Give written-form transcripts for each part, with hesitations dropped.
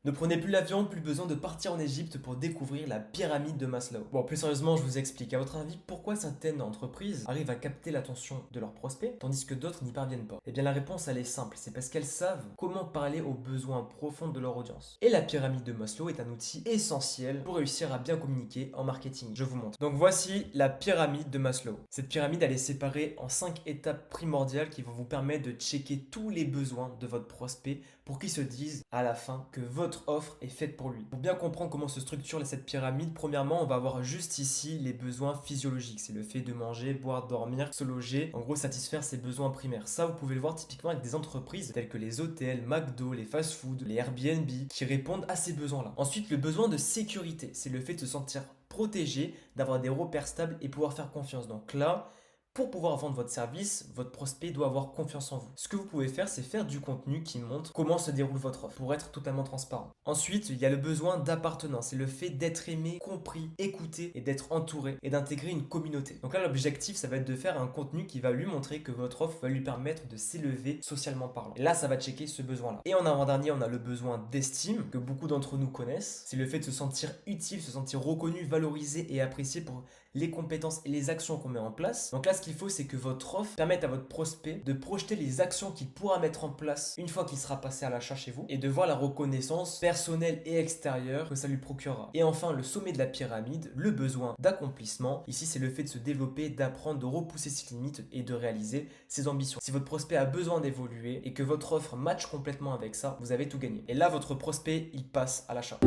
Ne prenez plus l'avion, plus besoin de partir en Égypte pour découvrir la pyramide de Maslow. Bon, plus sérieusement, je vous explique. À votre avis, pourquoi certaines entreprises arrivent à capter l'attention de leurs prospects, tandis que d'autres n'y parviennent pas? Eh bien, la réponse, elle est simple. C'est parce qu'elles savent comment parler aux besoins profonds de leur audience. Et la pyramide de Maslow est un outil essentiel pour réussir à bien communiquer en marketing. Je vous montre. Donc voici la pyramide de Maslow. Cette pyramide, elle est séparée en 5 étapes primordiales qui vont vous permettre de checker tous les besoins de votre prospect pour qu'il se dise à la fin que votre offre est faite pour lui. Pour bien comprendre comment se structure cette pyramide, premièrement, on va avoir juste ici les besoins physiologiques. C'est le fait de manger, boire, dormir, se loger, en gros satisfaire ses besoins primaires. Ça, vous pouvez le voir typiquement avec des entreprises telles que les hôtels, McDo, les fast-food, les Airbnb, qui répondent à ces besoins-là. Ensuite, le besoin de sécurité, c'est le fait de se sentir protégé, d'avoir des repères stables et pouvoir faire confiance. Donc là, pour pouvoir vendre votre service, votre prospect doit avoir confiance en vous. Ce que vous pouvez faire, c'est faire du contenu qui montre comment se déroule votre offre pour être totalement transparent. Ensuite, il y a le besoin d'appartenance. C'est le fait d'être aimé, compris, écouté et d'être entouré et d'intégrer une communauté. Donc là, l'objectif, ça va être de faire un contenu qui va lui montrer que votre offre va lui permettre de s'élever socialement parlant. Et là, ça va checker ce besoin-là. Et en avant-dernier, on a le besoin d'estime que beaucoup d'entre nous connaissent. C'est le fait de se sentir utile, se sentir reconnu, valorisé et apprécié pour les compétences et les actions qu'on met en place. Donc là, ce qu'il faut, c'est que votre offre permette à votre prospect de projeter les actions qu'il pourra mettre en place une fois qu'il sera passé à l'achat chez vous et de voir la reconnaissance personnelle et extérieure que ça lui procurera. Et enfin, le sommet de la pyramide, le besoin d'accomplissement. Ici, c'est le fait de se développer, d'apprendre, de repousser ses limites et de réaliser ses ambitions. Si votre prospect a besoin d'évoluer et que votre offre matche complètement avec ça, vous avez tout gagné. Et là, votre prospect, il passe à l'achat.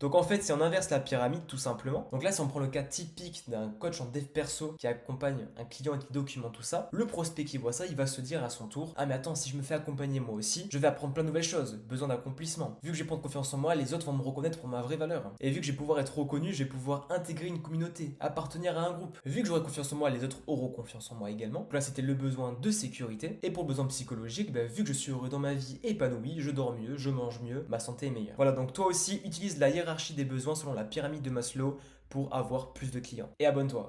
Donc en fait, si on inverse la pyramide tout simplement, donc là si on prend le cas typique d'un coach en dev perso qui accompagne un client et qui documente tout ça, le prospect qui voit ça, il va se dire à son tour: ah mais attends, si je me fais accompagner moi aussi, je vais apprendre plein de nouvelles choses, besoin d'accomplissement. Vu que je vais prendre confiance en moi, les autres vont me reconnaître pour ma vraie valeur. Et vu que je vais pouvoir être reconnu, je vais pouvoir intégrer une communauté, appartenir à un groupe. Vu que j'aurai confiance en moi, les autres auront confiance en moi également. Donc là c'était le besoin de sécurité. Et pour le besoin psychologique, vu que je suis heureux dans ma vie, épanoui, je dors mieux, je mange mieux, ma santé est meilleure. Voilà, donc toi aussi utilise la hiérarchie des besoins selon la pyramide de Maslow pour avoir plus de clients. Et abonne-toi.